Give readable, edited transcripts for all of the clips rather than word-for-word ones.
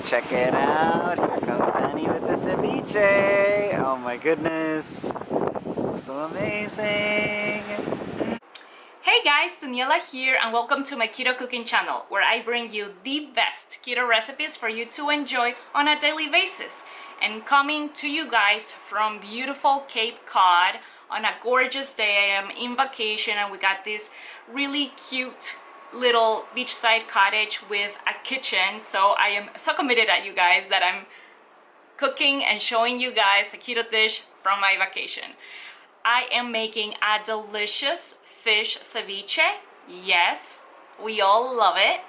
check it out. Here comes Danny with the ceviche. Oh my goodness. So amazing. Hey guys, Daniela here and welcome to my Keto Cooking Channel, where I bring you the best keto recipes for you to enjoy on a daily basis. And coming to you guys from beautiful Cape Cod on a gorgeous day. I am in vacation and we got this really cute little beachside cottage with a kitchen. So I am so committed at you guys that I'm cooking and showing you guys a keto dish from my vacation. I am making a delicious fish ceviche. Yes, we all love it.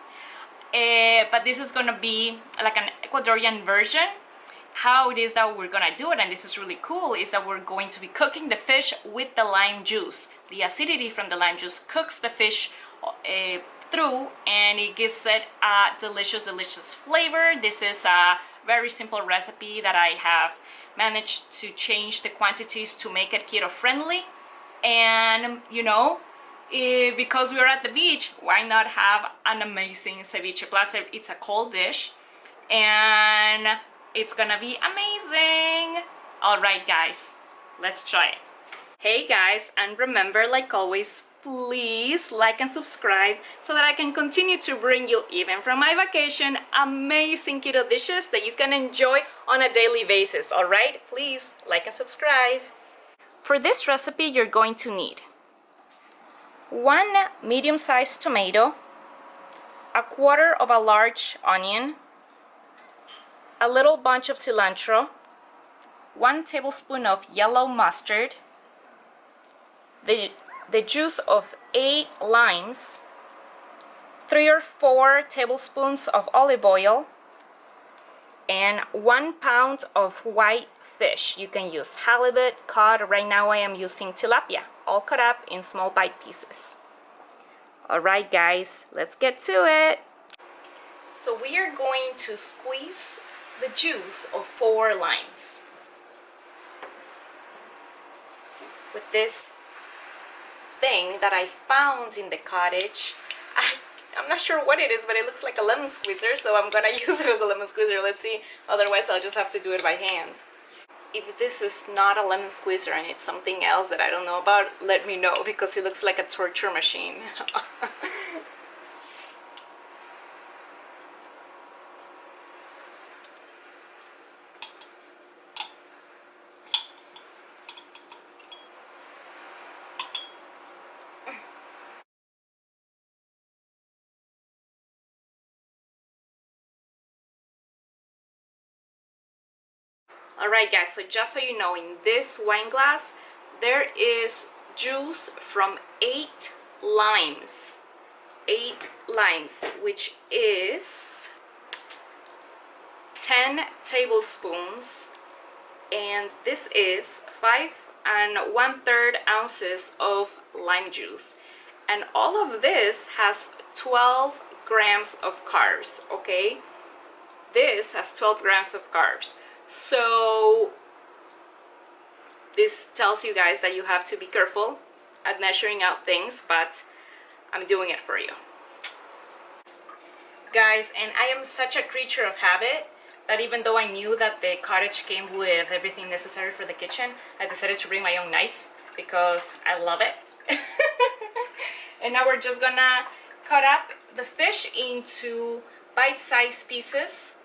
But this is gonna be like an Ecuadorian version. How it is that we're gonna do it, and this is really cool, is that we're going to be cooking the fish with the lime juice. The acidity from the lime juice cooks the fish through, and it gives it a delicious flavor. This is a very simple recipe that I have managed to change the quantities to make it keto friendly. And you know, because we're at the beach, why not have an amazing ceviche? Plus it's a cold dish and it's gonna be amazing. All right guys, let's try it. Hey guys, and remember, like always, please like and subscribe so that I can continue to bring you, even from my vacation, amazing keto dishes that you can enjoy on a daily basis. All right, please like and subscribe. For this recipe, you're going to need 1 medium-sized tomato, 1/4 of a large onion, a little bunch of cilantro, 1 tablespoon of yellow mustard, the juice of 8 limes, 3 or 4 tablespoons of olive oil, and 1 pound of white fish. You can use halibut, cod. Right now I am using tilapia, all cut up in small bite pieces. Alright guys, let's get to it. So we are going to squeeze the juice of 4 limes with this thing that I found in the cottage. I'm not sure what it is, but it looks like a lemon squeezer, so I'm gonna use it as a lemon squeezer. Let's see, otherwise I'll just have to do it by hand. If this is not a lemon squeezer and it's something else that I don't know about, let me know, because it looks like a torture machine. Alright guys, so just so you know, in this wine glass there is juice from 8 limes. 8 limes, which is 10 tablespoons, and this is 5 1/3 ounces of lime juice. And all of this has 12 grams of carbs, okay? This has 12 grams of carbs. So this tells you guys that you have to be careful at measuring out things, but I'm doing it for you guys. And I am such a creature of habit that even though I knew that the cottage came with everything necessary for the kitchen, I decided to bring my own knife because I love it. And now we're just gonna cut up the fish into bite-sized pieces.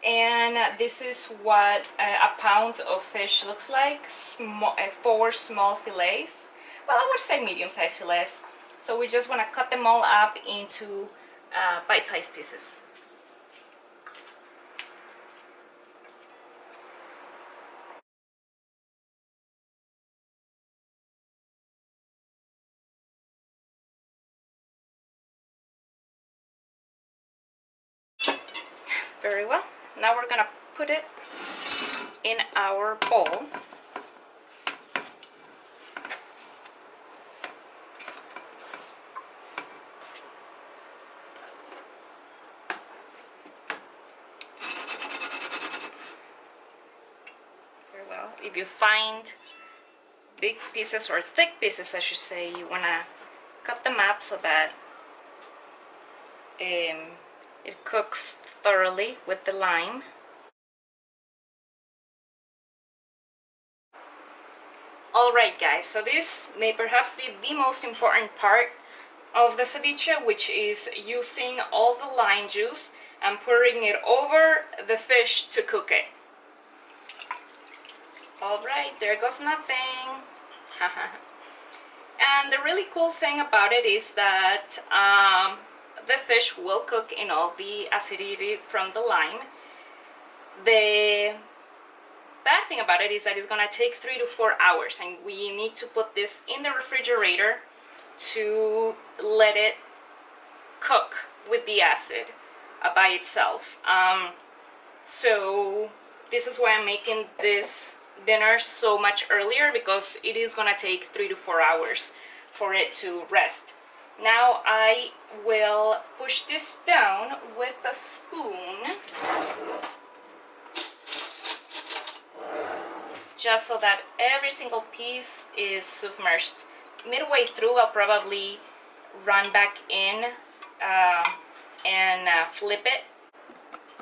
And this is what a pound of fish looks like. 4 small fillets. Well, I would say medium-sized fillets. So we just want to cut them all up into bite-sized pieces. Very well. Now we're gonna put it in our bowl. Very well. If you find big pieces, or thick pieces I should say, you wanna cut them up so that It cooks thoroughly with the lime. Alright guys, so this may perhaps be the most important part of the ceviche, which is using all the lime juice and pouring it over the fish to cook it. Alright, there goes nothing. And the really cool thing about it is that the fish will cook in all the acidity from the lime. The bad thing about it is that it's gonna take 3 to 4 hours, and we need to put this in the refrigerator to let it cook with the acid by itself. So this is why I'm making this dinner so much earlier, because it is gonna take 3 to 4 hours for it to rest. Now I will push this down with a spoon, just so that every single piece is submerged. Midway through, I'll probably run back in and flip it,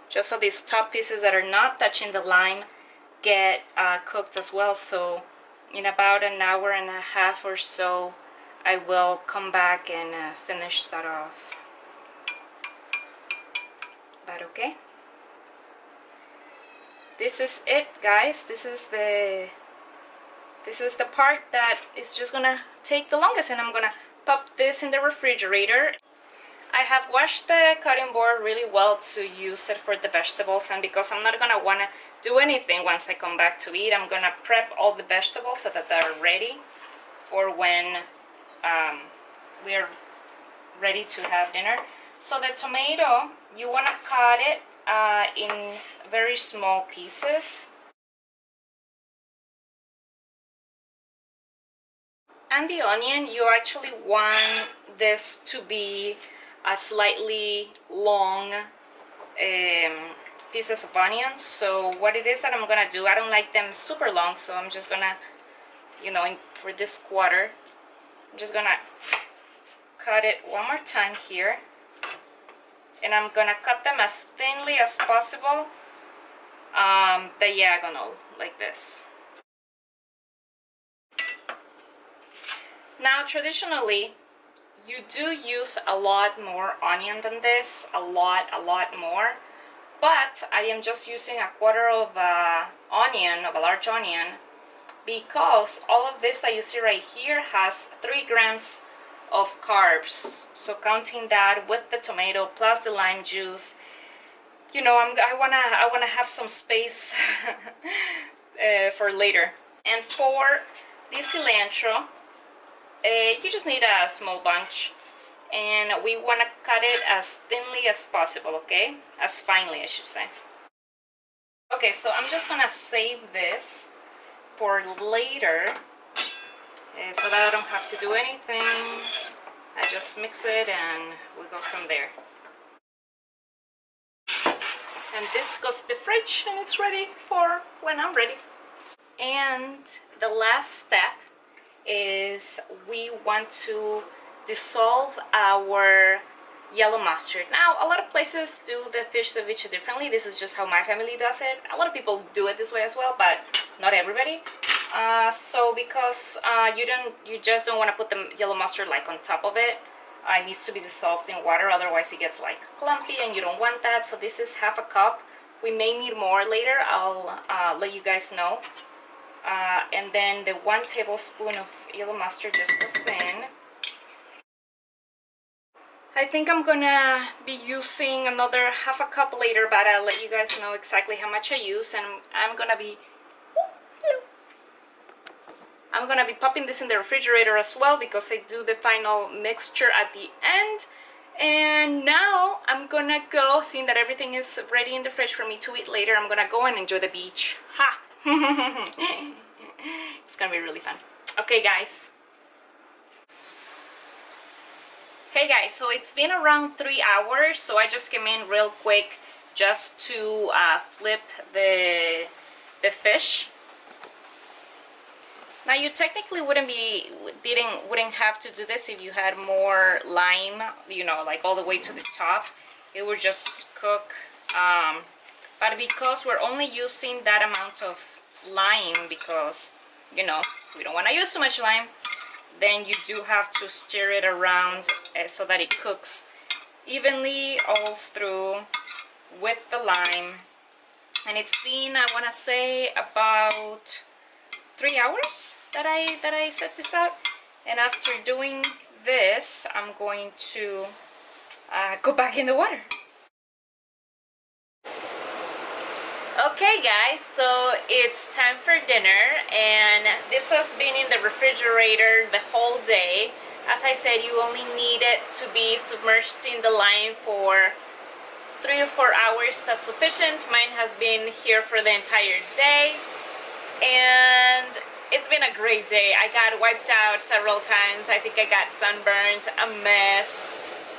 just so these top pieces that are not touching the lime get cooked as well. So in about an hour and a half or so, I will come back and finish that off. But okay, this is it, guys. This is the part that is just gonna take the longest, and I'm gonna pop this in the refrigerator. I have washed the cutting board really well to use it for the vegetables, and because I'm not gonna wanna do anything once I come back to eat, I'm gonna prep all the vegetables so that they're ready for when we're ready to have dinner. So the tomato, you wanna cut it in very small pieces. And the onion, you actually want this to be a slightly long pieces of onions. So what it is that I'm gonna do, I don't like them super long, so I'm just gonna, you know, for this quarter, I'm just gonna cut it one more time here, and I'm gonna cut them as thinly as possible, diagonal, like this. Now traditionally, you do use a lot more onion than this, a lot more, but I am just using a quarter of a large onion, because all of this that you see right here has 3 grams of carbs. So counting that with the tomato plus the lime juice, you know, I wanna have some space for later. And for the cilantro, you just need a small bunch, and we want to cut it as thinly as possible, okay? As finely, I should say. Okay, so I'm just gonna save this for later, so that I don't have to do anything. I just mix it and we go from there. And this goes to the fridge, and it's ready for when I'm ready. And the last step is we want to dissolve our yellow mustard. Now, a lot of places do the fish ceviche differently. This is just how my family does it. A lot of people do it this way as well, but not everybody. So because you just don't want to put the yellow mustard like on top of it. It needs to be dissolved in water, otherwise it gets like clumpy, and you don't want that. So this is half a cup. We may need more later. I'll let you guys know. And then the 1 tablespoon of yellow mustard just goes in. I think I'm gonna be using another half a cup later, but I'll let you guys know exactly how much I use. And I'm gonna be popping this in the refrigerator as well, because I do the final mixture at the end. And now I'm gonna go, seeing that everything is ready in the fridge for me to eat later, I'm gonna go and enjoy the beach. Ha! It's gonna be really fun. Okay guys. Hey guys, so it's been around 3 hours, so I just came in real quick just to flip the fish. Now you technically wouldn't have to do this if you had more lime, you know, like all the way to the top. it would just cook. But because we're only using that amount of lime, because you know we don't want to use too much lime, then you do have to stir it around so that it cooks evenly all through with the lime. And it's been, I want to say, about 3 hours that I set this out. And after doing this, I'm going to go back in the water. Okay guys, so it's time for dinner, and this has been in the refrigerator the whole day. As I said, you only need it to be submerged in the lime for 3 to 4 hours. That's sufficient. Mine has been here for the entire day, and it's been a great day. I got wiped out several times. I think I got sunburned, a mess.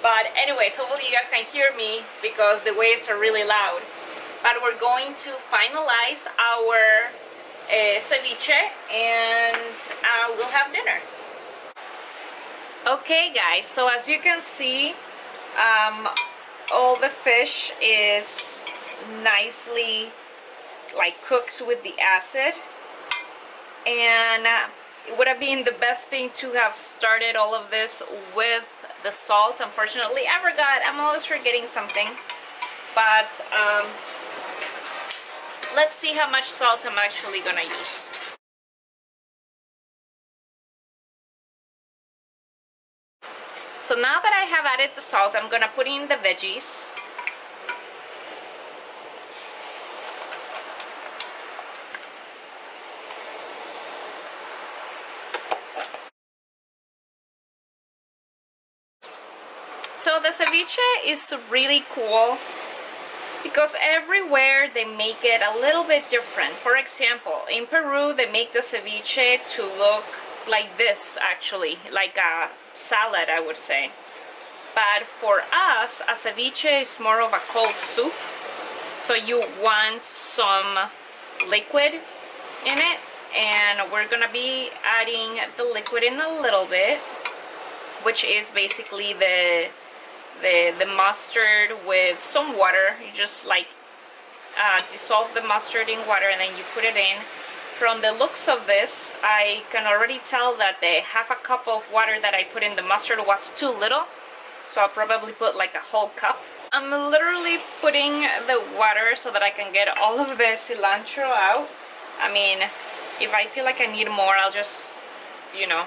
But anyways, hopefully you guys can hear me because the waves are really loud. But we're going to finalize our ceviche, and we'll have dinner. Okay guys, so as you can see, all the fish is nicely cooked with the acid, and it would have been the best thing to have started all of this with the salt. Unfortunately, I forgot. I'm always forgetting something. But let's see how much salt I'm actually gonna use. So now that I have added the salt, I'm gonna put in the veggies. So the ceviche is really cool because everywhere they make it a little bit different. For example, in Peru they make the ceviche to look like this, actually, like a salad, I would say. But for us, a ceviche is more of a cold soup, so you want some liquid in it, and we're gonna be adding the liquid in a little bit, which is basically the mustard with some water. You just dissolve the mustard in water and then you put it in. From the looks of this, I can already tell that the half a cup of water that I put in the mustard was too little, so I'll probably put like a whole cup. I'm literally putting the water so that I can get all of the cilantro out. I mean, if I feel like I need more, I'll just, you know,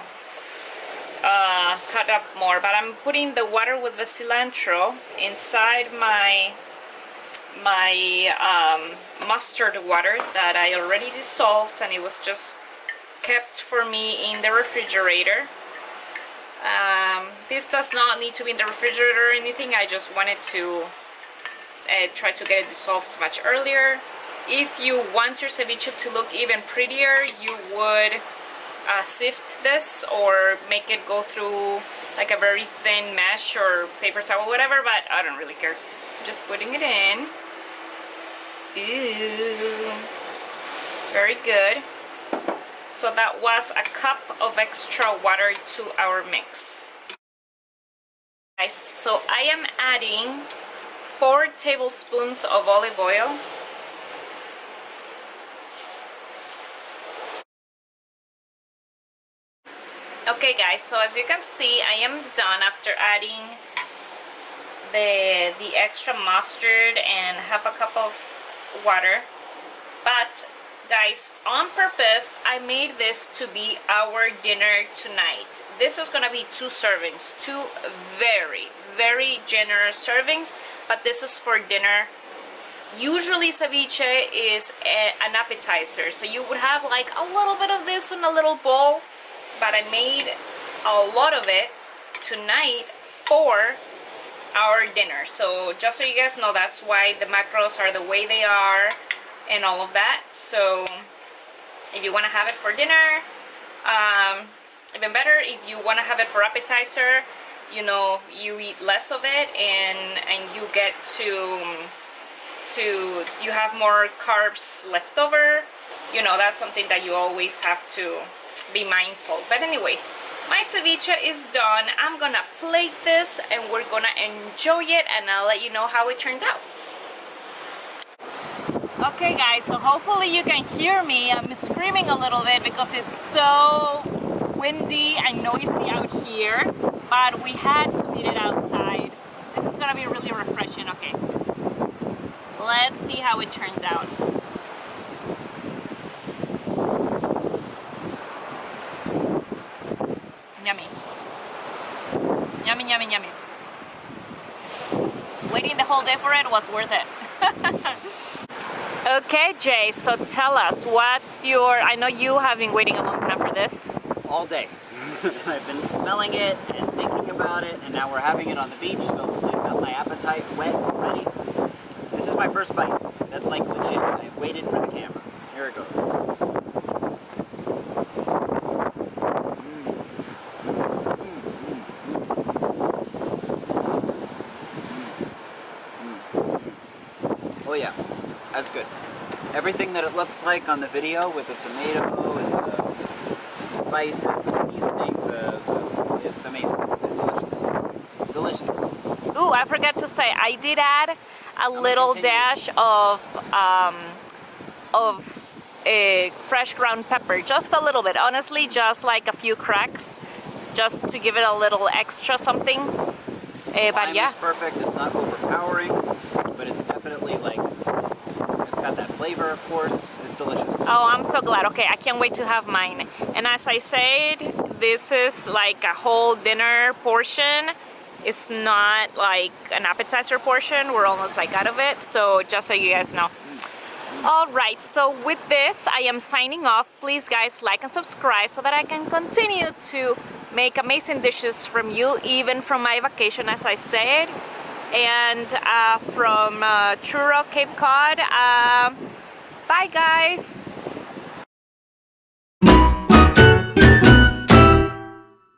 cut up more. But I'm putting the water with the cilantro inside my mustard water that I already dissolved, and it was just kept for me in the refrigerator. This does not need to be in the refrigerator or anything. I just wanted to try to get it dissolved much earlier. If you want your ceviche to look even prettier, you would sift this or make it go through like a very thin mesh or paper towel, whatever, but I don't really care. I'm just putting it in. Ooh, very good. So that was a cup of extra water to our mix. Guys, so I am adding 4 tablespoons of olive oil. Okay guys, so as you can see, I am done after adding the extra mustard and half a cup of water. But guys, on purpose, I made this to be our dinner tonight. This is gonna be 2 servings, 2 very, very generous servings, but this is for dinner. Usually ceviche is an appetizer, so you would have like a little bit of this in a little bowl, but I made a lot of it tonight for our dinner. So just so you guys know, that's why the macros are the way they are and all of that. So if you want to have it for dinner, even better. If you want to have it for appetizer, you know, you eat less of it and you get to you have more carbs left over. You know, that's something that you always have to be mindful. But anyways, My ceviche is done. I'm gonna plate this and we're gonna enjoy it, and I'll let you know how it turned out. Okay guys, so hopefully you can hear me. I'm screaming a little bit because it's so windy and noisy out here, but we had to eat it outside. This is gonna be really refreshing. Okay, let's see how it turned out. Yummy. Yummy, yummy, yummy. Waiting the whole day for it was worth it. Okay, Jay, so tell us, what's your, I know you have been waiting a long time for this. All day. I've been smelling it and thinking about it, and now we're having it on the beach, so it's like got my appetite wet already. This is my first bite. That's like legit. I waited for the camera. Here it goes. Oh yeah, that's good. Everything that it looks like on the video with the tomato and the spices, the seasoning, it's amazing. It's delicious. Delicious. Ooh, I forgot to say, I did add a little dash of fresh ground pepper, just a little bit. Honestly, just like a few cracks, just to give it a little extra something. But yeah, it's perfect. It's not overpowering, but it's definitely like, it's got that flavor, of course. It's delicious. oh, I'm so glad. Okay, I can't wait to have mine. And as I said, this is like a whole dinner portion. It's not like an appetizer portion. We're almost like out of it. So just so you guys know. All right, so with this, I am signing off. Please, guys, like and subscribe so that I can continue to make amazing dishes from you, even from my vacation, as I said. And from Truro, Cape Cod. Bye, guys.